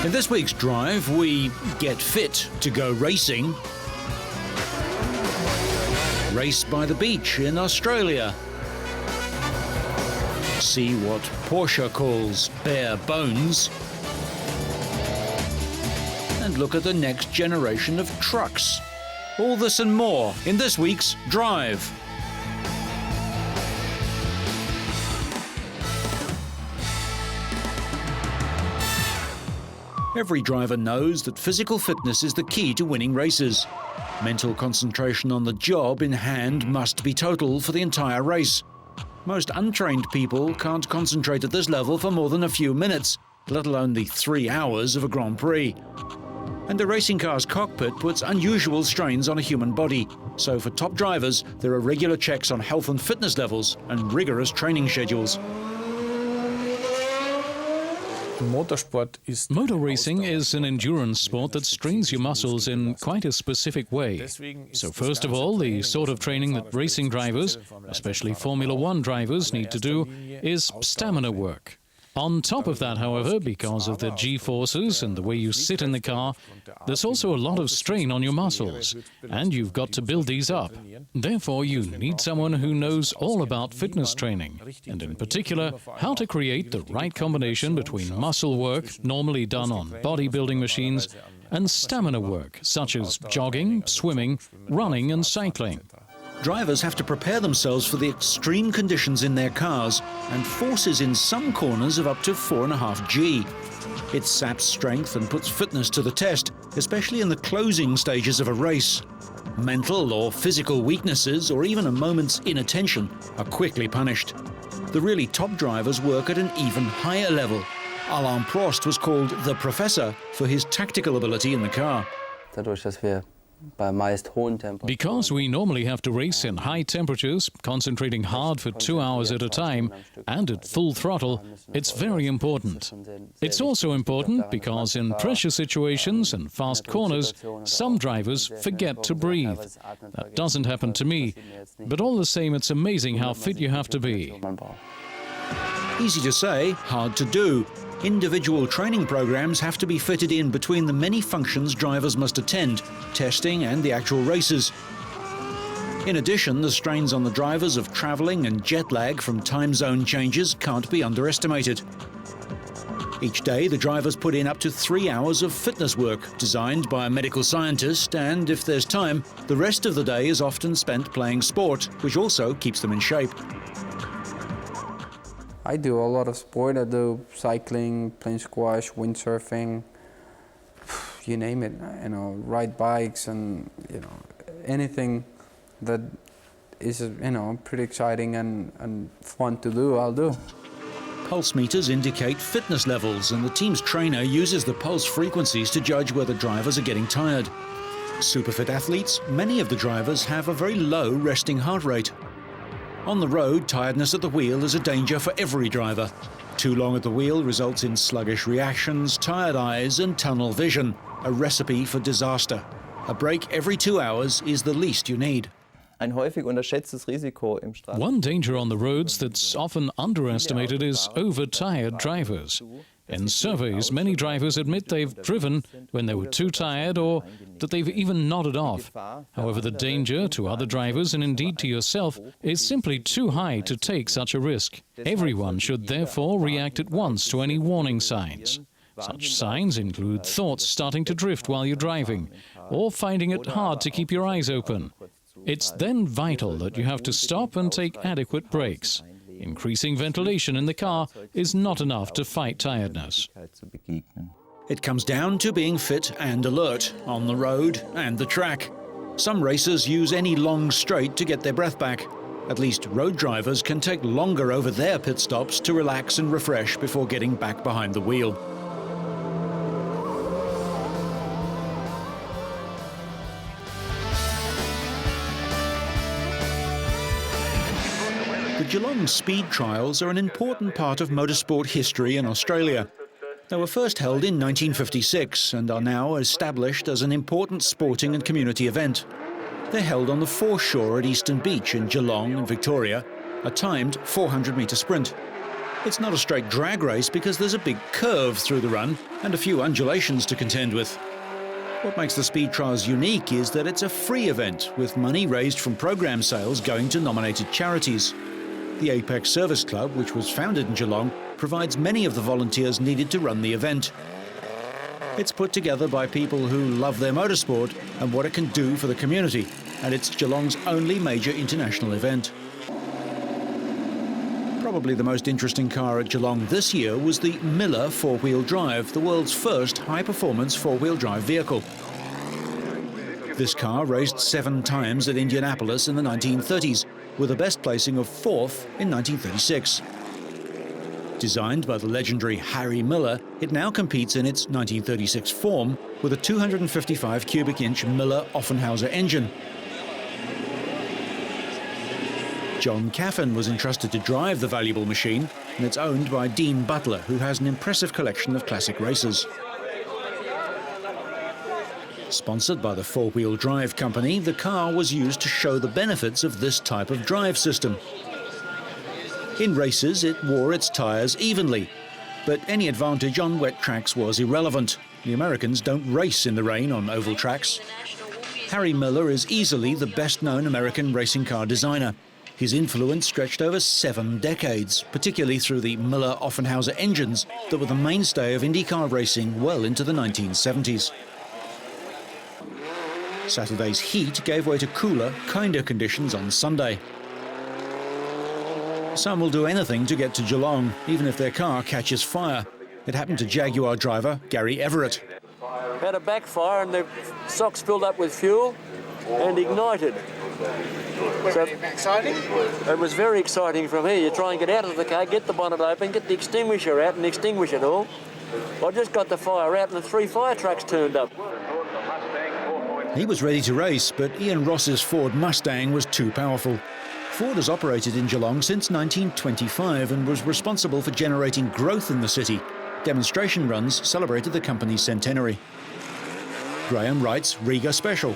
In this week's Drive, we get fit to go racing. Race by the beach in Australia. See what Porsche calls bare bones. And look at the next generation of trucks. All this and more in this week's Drive. Every driver knows that physical fitness is the key to winning races. Mental concentration on the job in hand must be total for the entire race. Most untrained people can't concentrate at this level for more than a few minutes, let alone the 3 hours of a Grand Prix. And a racing car's cockpit puts unusual strains on a human body. So for top drivers, there are regular checks on health and fitness levels and rigorous training schedules. Motor racing is an endurance sport that strains your muscles in quite a specific way. So first of all, the sort of training that racing drivers, especially Formula One drivers, need to do is stamina work. On top of that, however, because of the G-forces and the way you sit in the car, there's also a lot of strain on your muscles, and you've got to build these up. Therefore, you need someone who knows all about fitness training, and in particular, how to create the right combination between muscle work, normally done on bodybuilding machines, and stamina work, such as jogging, swimming, running and cycling. Drivers have to prepare themselves for the extreme conditions in their cars and forces in some corners of up to 4.5 G. It saps strength and puts fitness to the test, especially in the closing stages of a race. Mental or physical weaknesses or even a moment's inattention are quickly punished. The really top drivers work at an even higher level. Alain Prost was called the Professor for his tactical ability in the car. Because we normally have to race in high temperatures, concentrating hard for 2 hours at a time, and at full throttle, it's very important. It's also important because in pressure situations and fast corners, some drivers forget to breathe. That doesn't happen to me, but all the same, it's amazing how fit you have to be. Easy to say, hard to do. Individual training programs have to be fitted in between the many functions drivers must attend, testing and the actual races. In addition, the strains on the drivers of travelling and jet lag from time zone changes can't be underestimated. Each day, the drivers put in up to 3 hours of fitness work, designed by a medical scientist, and if there's time, the rest of the day is often spent playing sport, which also keeps them in shape. I do a lot of sport. I do cycling, playing squash, windsurfing, you name it, ride bikes and, anything that is, pretty exciting and fun to do, I'll do. Pulse meters indicate fitness levels, and the team's trainer uses the pulse frequencies to judge whether drivers are getting tired. Superfit athletes, many of the drivers have a very low resting heart rate. On the road, tiredness at the wheel is a danger for every driver. Too long at the wheel results in sluggish reactions, tired eyes and tunnel vision, a recipe for disaster. A break every 2 hours is the least you need. One danger on the roads that's often underestimated is overtired drivers. In surveys, many drivers admit they've driven when they were too tired or that they've even nodded off. However, the danger to other drivers and indeed to yourself is simply too high to take such a risk. Everyone should therefore react at once to any warning signs. Such signs include thoughts starting to drift while you're driving or finding it hard to keep your eyes open. It's then vital that you have to stop and take adequate breaks. Increasing ventilation in the car is not enough to fight tiredness. It comes down to being fit and alert on the road and the track. Some racers use any long straight to get their breath back. At least road drivers can take longer over their pit stops to relax and refresh before getting back behind the wheel. The Geelong Speed Trials are an important part of motorsport history in Australia. They were first held in 1956 and are now established as an important sporting and community event. They're held on the foreshore at Eastern Beach in Geelong and Victoria, a timed 400-metre sprint. It's not a straight drag race because there's a big curve through the run and a few undulations to contend with. What makes the Speed Trials unique is that it's a free event, with money raised from program sales going to nominated charities. The Apex Service Club, which was founded in Geelong, provides many of the volunteers needed to run the event. It's put together by people who love their motorsport and what it can do for the community, and it's Geelong's only major international event. Probably the most interesting car at Geelong this year was the Miller four-wheel drive, the world's first high-performance four-wheel drive vehicle. This car raced 7 times at Indianapolis in the 1930s, with a best placing of 4th in 1936. Designed by the legendary Harry Miller, it now competes in its 1936 form with a 255 cubic inch Miller Offenhauser engine. John Caffin was entrusted to drive the valuable machine, and it's owned by Dean Butler, who has an impressive collection of classic racers. Sponsored by the four-wheel drive company, the car was used to show the benefits of this type of drive system. In races, it wore its tyres evenly, but any advantage on wet tracks was irrelevant. The Americans don't race in the rain on oval tracks. Harry Miller is easily the best-known American racing car designer. His influence stretched over 7 decades, particularly through the Miller Offenhauser engines that were the mainstay of IndyCar racing well into the 1970s. Saturday's heat gave way to cooler, kinder conditions on Sunday. Some will do anything to get to Geelong, even if their car catches fire. It happened to Jaguar driver Gary Everett. Had a backfire and the socks filled up with fuel and ignited. So exciting? It was very exciting from here. You try and get out of the car, get the bonnet open, get the extinguisher out and extinguish it all. I just got the fire out and the 3 fire trucks turned up. He was ready to race, but Ian Ross's Ford Mustang was too powerful. Ford has operated in Geelong since 1925 and was responsible for generating growth in the city. Demonstration runs celebrated the company's centenary. Graham writes Riga Special.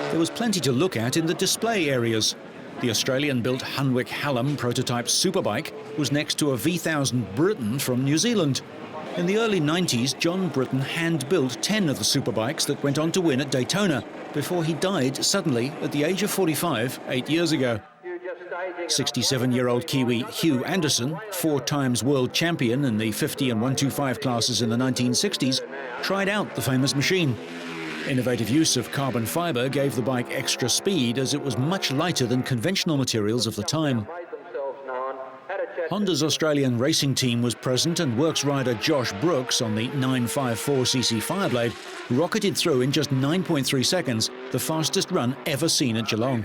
There was plenty to look at in the display areas. The Australian-built Hunwick Hallam prototype superbike was next to a V1000 Britain from New Zealand. In the early 90s, John Britton hand-built 10 of the superbikes that went on to win at Daytona before he died suddenly at the age of 45 8 years ago. 67-year-old Kiwi Hugh Anderson, 4 times world champion in the 50 and 125 classes in the 1960s, tried out the famous machine. Innovative use of carbon fibre gave the bike extra speed as it was much lighter than conventional materials of the time. Honda's Australian racing team was present, and works rider Josh Brooks on the 954cc Fireblade rocketed through in just 9.3 seconds, the fastest run ever seen at Geelong.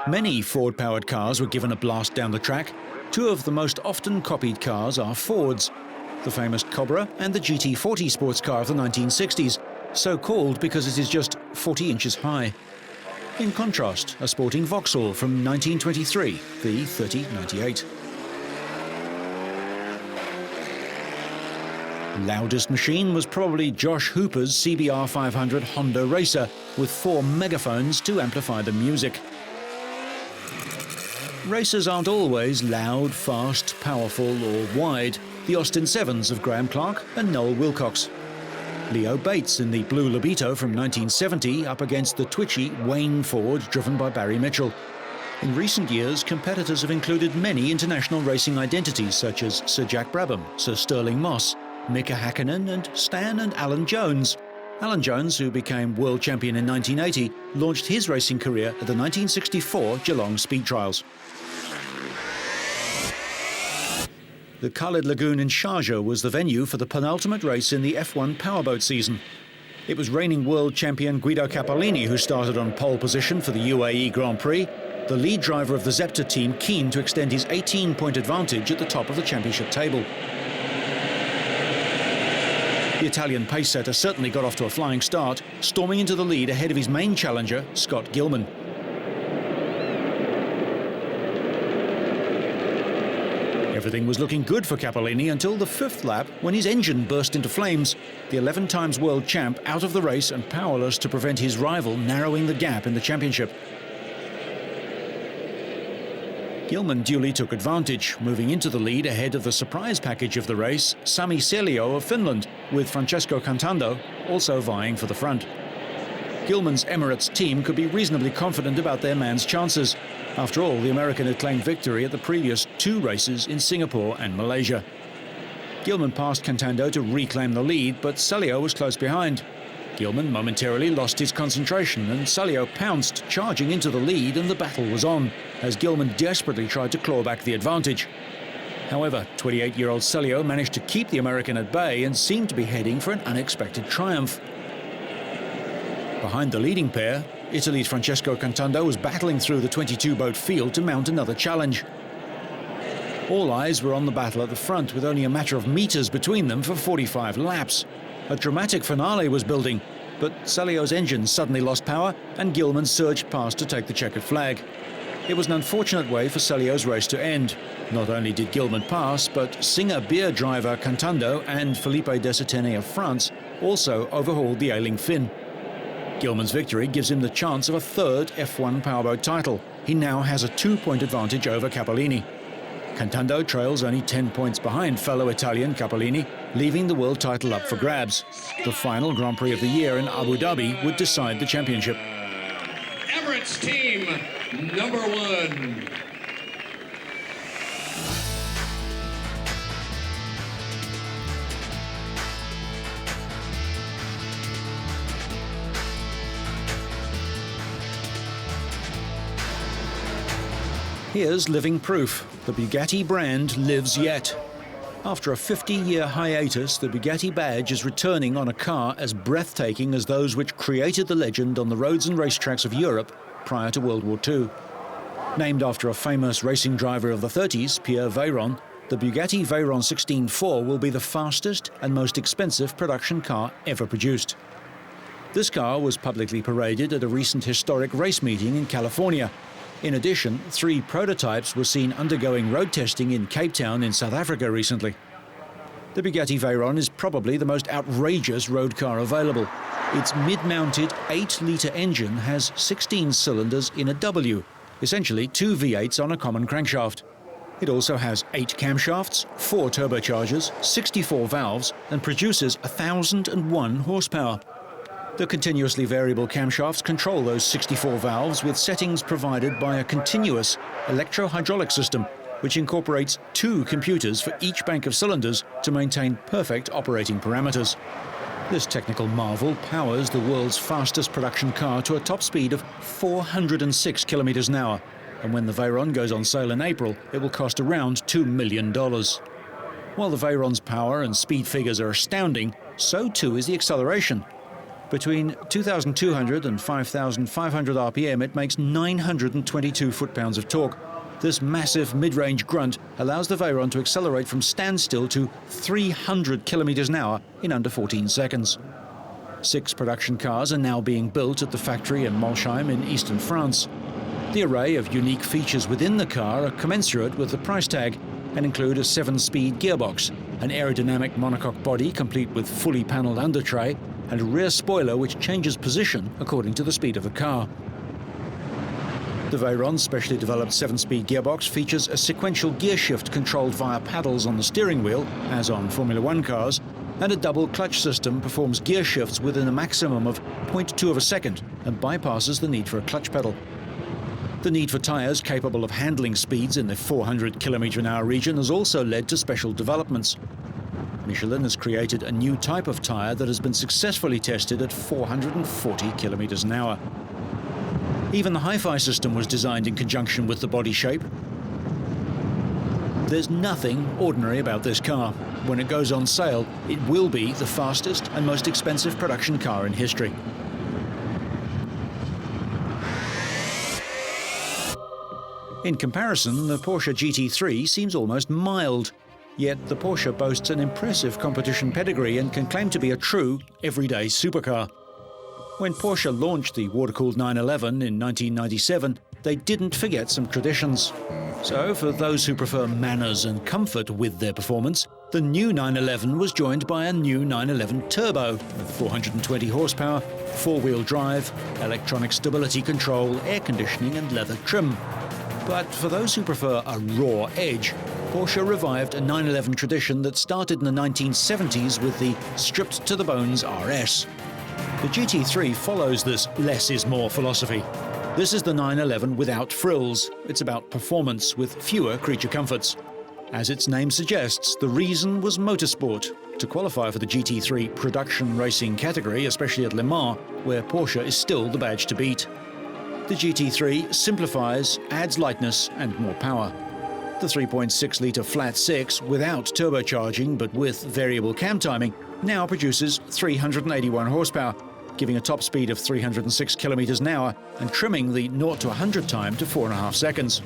Many Ford-powered cars were given a blast down the track. 2 of the most often copied cars are Fords, the famous Cobra and the GT40 sports car of the 1960s, so called because it is just 40 inches high. In contrast, a sporting Vauxhall from 1923, the 3098. Loudest machine was probably Josh Hooper's CBR 500 Honda Racer, with 4 megaphones to amplify the music. Racers aren't always loud, fast, powerful or wide. The Austin Sevens of Graham Clark and Noel Wilcox. Leo Bates in the Blue Lobito from 1970 up against the twitchy Wayne Ford driven by Barry Mitchell. In recent years, competitors have included many international racing identities such as Sir Jack Brabham, Sir Sterling Moss, Mika Hakkinen and Stan and Alan Jones. Alan Jones, who became world champion in 1980, launched his racing career at the 1964 Geelong Speed Trials. The Khalid Lagoon in Sharjah was the venue for the penultimate race in the F1 powerboat season. It was reigning world champion Guido Capellini who started on pole position for the UAE Grand Prix, the lead driver of the Zepter team keen to extend his 18-point advantage at the top of the championship table. The Italian pace setter certainly got off to a flying start, storming into the lead ahead of his main challenger, Scott Gilman. Everything was looking good for Capellini until the 5th lap, when his engine burst into flames, the 11 times world champ out of the race and powerless to prevent his rival narrowing the gap in the championship. Gilman duly took advantage, moving into the lead ahead of the surprise package of the race, Sami Selio of Finland, with Francesco Cantando also vying for the front. Gilman's Emirates team could be reasonably confident about their man's chances. After all, the American had claimed victory at the previous 2 races in Singapore and Malaysia. Gilman passed Cantando to reclaim the lead, but Selio was close behind. Gilman momentarily lost his concentration and Selio pounced, charging into the lead, and the battle was on, as Gilman desperately tried to claw back the advantage. However, 28-year-old Selio managed to keep the American at bay and seemed to be heading for an unexpected triumph. Behind the leading pair, Italy's Francesco Cantando was battling through the 22-boat field to mount another challenge. All eyes were on the battle at the front, with only a matter of meters between them for 45 laps. A dramatic finale was building, but Selio's engine suddenly lost power and Gilman surged past to take the checkered flag. It was an unfortunate way for Selio's race to end. Not only did Gilman pass, but Singer beer driver Cantando and Philippe Desatenay of France also overhauled the ailing Finn. Gilman's victory gives him the chance of a 3rd F1 powerboat title. He now has a 2-point advantage over Cappellini. Cantando trails only 10 points behind fellow Italian Cappellini, leaving the world title up for grabs. The final Grand Prix of the year in Abu Dhabi would decide the championship. Emirates team number 1. Here's living proof. The Bugatti brand lives yet. After a 50-year hiatus, the Bugatti badge is returning on a car as breathtaking as those which created the legend on the roads and racetracks of Europe prior to World War II. Named after a famous racing driver of the 30s, Pierre Veyron, the Bugatti Veyron 16-4 will be the fastest and most expensive production car ever produced. This car was publicly paraded at a recent historic race meeting in California. In addition, 3 prototypes were seen undergoing road testing in Cape Town in South Africa recently. The Bugatti Veyron is probably the most outrageous road car available. Its mid-mounted 8-litre engine has 16 cylinders in a W, essentially 2 V8s on a common crankshaft. It also has 8 camshafts, 4 turbochargers, 64 valves, and produces 1,001 horsepower. The continuously variable camshafts control those 64 valves with settings provided by a continuous electro-hydraulic system, which incorporates 2 computers for each bank of cylinders to maintain perfect operating parameters. This technical marvel powers the world's fastest production car to a top speed of 406 kilometers an hour, and when the Veyron goes on sale in April, it will cost around $2 million. While the Veyron's power and speed figures are astounding, so too is the acceleration. Between 2,200 and 5,500 RPM, it makes 922 foot-pounds of torque. This massive mid-range grunt allows the Veyron to accelerate from standstill to 300 kilometers an hour in under 14 seconds. 6 production cars are now being built at the factory in Molsheim in eastern France. The array of unique features within the car are commensurate with the price tag and include a 7-speed gearbox, an aerodynamic monocoque body complete with fully panelled undertray, and a rear spoiler which changes position according to the speed of the car. The Veyron's specially developed 7-speed gearbox features a sequential gear shift controlled via paddles on the steering wheel, as on Formula One cars, and a double clutch system performs gear shifts within a maximum of 0.2 of a second and bypasses the need for a clutch pedal. The need for tyres capable of handling speeds in the 400 km/h region has also led to special developments. Michelin has created a new type of tyre that has been successfully tested at 440 km an hour. Even the hi-fi system was designed in conjunction with the body shape. There's nothing ordinary about this car. When it goes on sale, it will be the fastest and most expensive production car in history. In comparison, the Porsche GT3 seems almost mild. Yet the Porsche boasts an impressive competition pedigree and can claim to be a true, everyday supercar. When Porsche launched the water-cooled 911 in 1997, they didn't forget some traditions. So, for those who prefer manners and comfort with their performance, the new 911 was joined by a new 911 Turbo with 420 horsepower, 4-wheel drive, electronic stability control, air conditioning and leather trim. But for those who prefer a raw edge, Porsche revived a 911 tradition that started in the 1970s with the stripped-to-the-bones RS. The GT3 follows this less is more philosophy. This is the 911 without frills. It's about performance with fewer creature comforts. As its name suggests, the reason was motorsport. To qualify for the GT3 production racing category, especially at Le Mans, where Porsche is still the badge to beat. The GT3 simplifies, adds lightness and more power. The 3.6-litre flat six without turbocharging but with variable cam timing now produces 381 horsepower, giving a top speed of 306 kilometers an hour and trimming the 0 to 100 time to 4.5 seconds.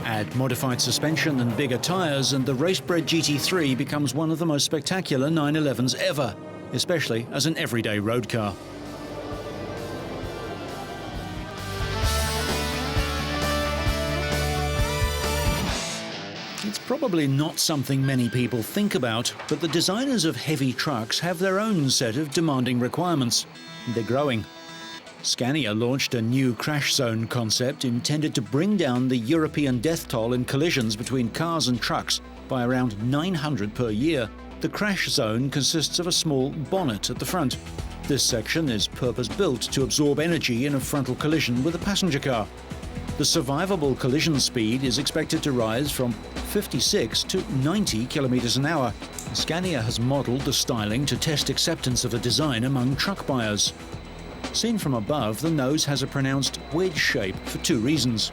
Add modified suspension and bigger tyres and the race-bred GT3 becomes one of the most spectacular 911s ever, especially as an everyday road car. It's probably not something many people think about, but the designers of heavy trucks have their own set of demanding requirements. They're growing. Scania launched a new crash zone concept intended to bring down the European death toll in collisions between cars and trucks by around 900 per year. The crash zone consists of a small bonnet at the front. This section is purpose-built to absorb energy in a frontal collision with a passenger car. The survivable collision speed is expected to rise from 56 to 90 kilometers an hour. Scania has modeled the styling to test acceptance of the design among truck buyers. Seen from above, the nose has a pronounced wedge shape for two reasons.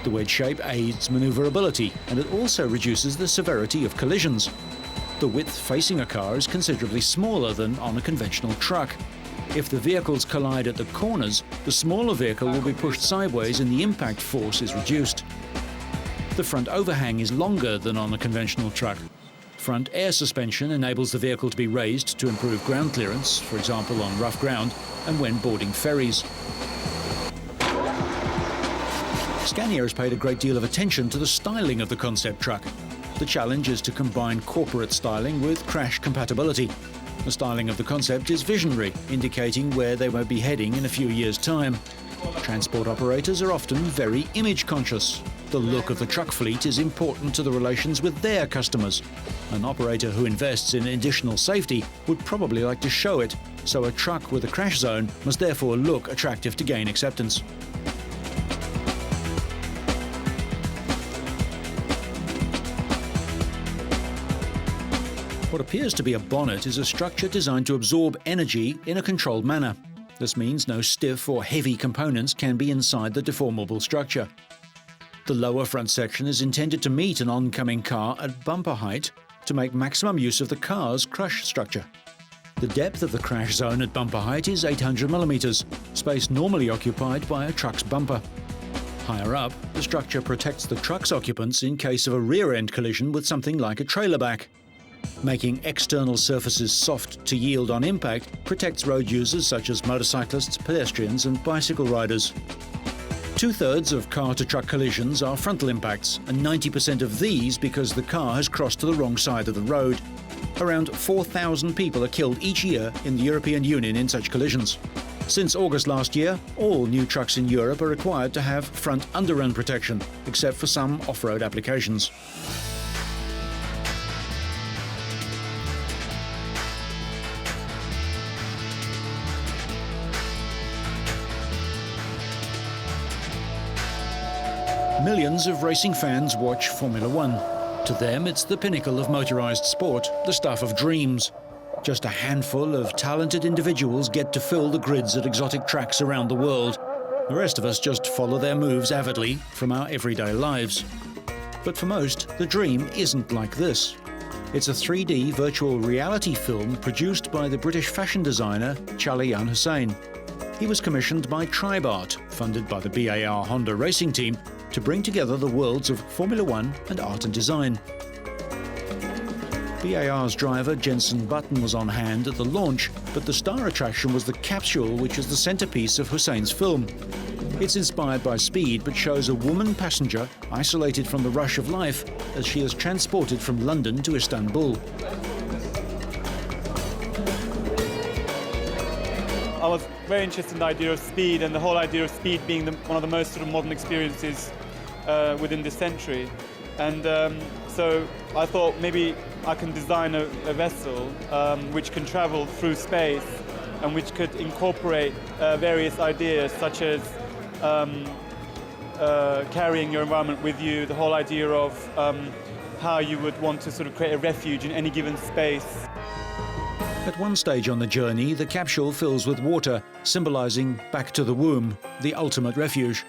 The wedge shape aids maneuverability, and it also reduces the severity of collisions. The width facing a car is considerably smaller than on a conventional truck. If the vehicles collide at the corners, the smaller vehicle will be pushed sideways and the impact force is reduced. The front overhang is longer than on a conventional truck. Front air suspension enables the vehicle to be raised to improve ground clearance, for example on rough ground, and when boarding ferries. Scania has paid a great deal of attention to the styling of the concept truck. The challenge is to combine corporate styling with crash compatibility. The styling of the concept is visionary, indicating where they may be heading in a few years' time. Transport operators are often very image conscious. The look of the truck fleet is important to the relations with their customers. An operator who invests in additional safety would probably like to show it, so a truck with a crash zone must therefore look attractive to gain acceptance. What appears to be a bonnet is a structure designed to absorb energy in a controlled manner. This means no stiff or heavy components can be inside the deformable structure. The lower front section is intended to meet an oncoming car at bumper height to make maximum use of the car's crush structure. The depth of the crash zone at bumper height is 800 millimeters, space normally occupied by a truck's bumper. Higher up, the structure protects the truck's occupants in case of a rear-end collision with something like a trailer back. Making external surfaces soft to yield on impact protects road users such as motorcyclists, pedestrians and bicycle riders. Two-thirds of car-to-truck collisions are frontal impacts, and 90% of these because the car has crossed to the wrong side of the road. Around 4,000 people are killed each year in the European Union in such collisions. Since August last year, all new trucks in Europe are required to have front underrun protection, except for some off-road applications. Millions of racing fans watch Formula One. To them, it's the pinnacle of motorized sport, the stuff of dreams. Just a handful of talented individuals get to fill the grids at exotic tracks around the world. The rest of us just follow their moves avidly from our everyday lives. But for most, the dream isn't like this. It's a 3D virtual reality film produced by the British fashion designer Chaliyan Hussain. He was commissioned by Tribart, funded by the BAR Honda racing team, to bring together the worlds of Formula One and art and design. BAR's driver Jenson Button was on hand at the launch, but the star attraction was the capsule, which is the centerpiece of Hussain's film. It's inspired by Speed, but shows a woman passenger isolated from the rush of life as she is transported from London to Istanbul. I was very interested in the idea of speed and the whole idea of speed being one of the most sort of modern experiences within this century. And so I thought maybe I can design a vessel which can travel through space and which could incorporate various ideas such as carrying your environment with you, the whole idea of how you would want to sort of create a refuge in any given space. At one stage on the journey, the capsule fills with water, symbolizing back to the womb, the ultimate refuge.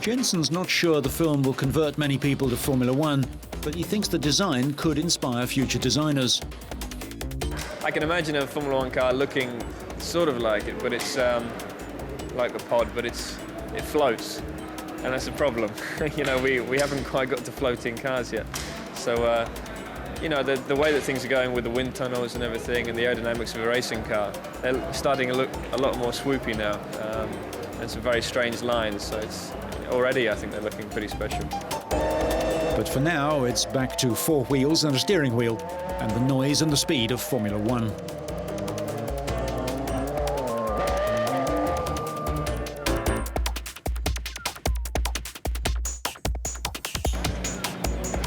Jensen's not sure the film will convert many people to Formula One, but he thinks the design could inspire future designers. I can imagine a Formula One car looking sort of like it, but it's like a pod, but it floats, and that's a problem. You know, we haven't quite got to floating cars yet. So, you know, the way that things are going with the wind tunnels and everything, and the aerodynamics of a racing car, they're starting to look a lot more swoopy now, and some very strange lines. So it's already, I think they're looking pretty special. But for now, it's back to 4 wheels and a steering wheel, and the noise and the speed of Formula One.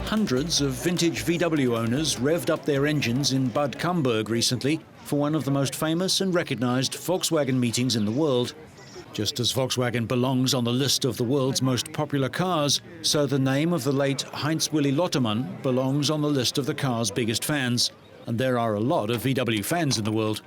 Hundreds of vintage VW owners revved up their engines in Bad Camberg recently for one of the most famous and recognized Volkswagen meetings in the world. Just as Volkswagen belongs on the list of the world's most popular cars, so the name of the late Heinz-Willy Lottermann belongs on the list of the car's biggest fans. And there are a lot of VW fans in the world.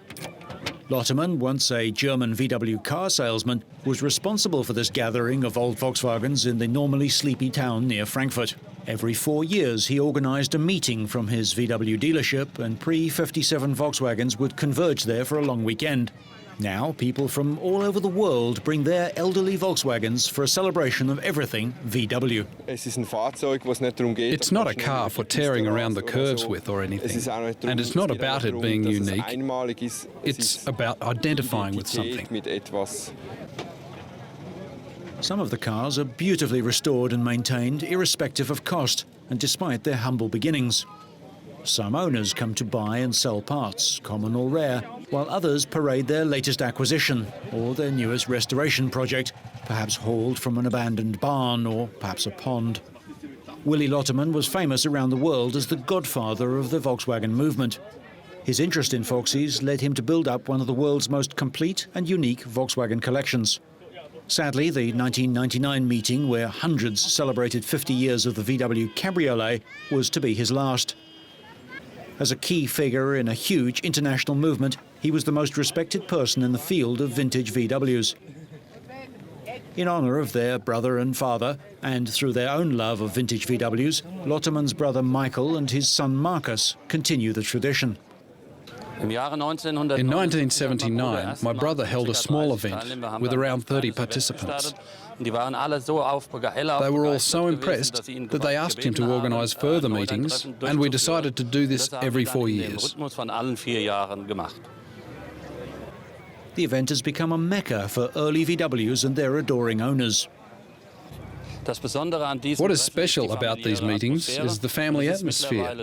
Lottermann, once a German VW car salesman, was responsible for this gathering of old Volkswagens in the normally sleepy town near Frankfurt. Every 4 years, he organized a meeting from his VW dealership, and pre-57 Volkswagens would converge there for a long weekend. Now, people from all over the world bring their elderly Volkswagens for a celebration of everything VW. It's not a car for tearing around the curves with or anything, and it's not about it being unique. It's about identifying with something. Some of the cars are beautifully restored and maintained, irrespective of cost, and despite their humble beginnings. Some owners come to buy and sell parts, common or rare, while others parade their latest acquisition or their newest restoration project, perhaps hauled from an abandoned barn or perhaps a pond. Willy Lottermann was famous around the world as the godfather of the Volkswagen movement. His interest in Volksies led him to build up one of the world's most complete and unique Volkswagen collections. Sadly, the 1999 meeting, where hundreds celebrated 50 years of the VW Cabriolet, was to be his last. As a key figure in a huge international movement, he was the most respected person in the field of vintage VWs. In honor of their brother and father, and through their own love of vintage VWs, Lottermann's brother Michael and his son Marcus continue the tradition. In 1979, my brother held a small event with around 30 participants. They were all so impressed that they asked him to organise further meetings, and we decided to do this every 4 years. The event has become a mecca for early VWs and their adoring owners. What is special about these meetings is the family atmosphere.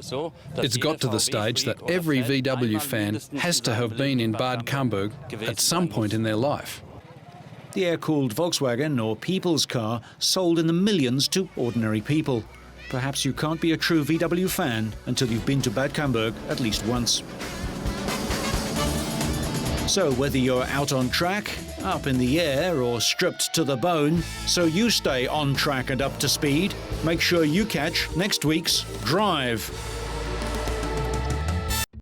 It's got to the stage that every VW fan has to have been in Bad Camberg at some point in their life. The air-cooled Volkswagen, or people's car, sold in the millions to ordinary people. Perhaps you can't be a true VW fan until you've been to Bad Camberg at least once. So whether you're out on track, up in the air, or stripped to the bone, so you stay on track and up to speed, make sure you catch next week's Drive.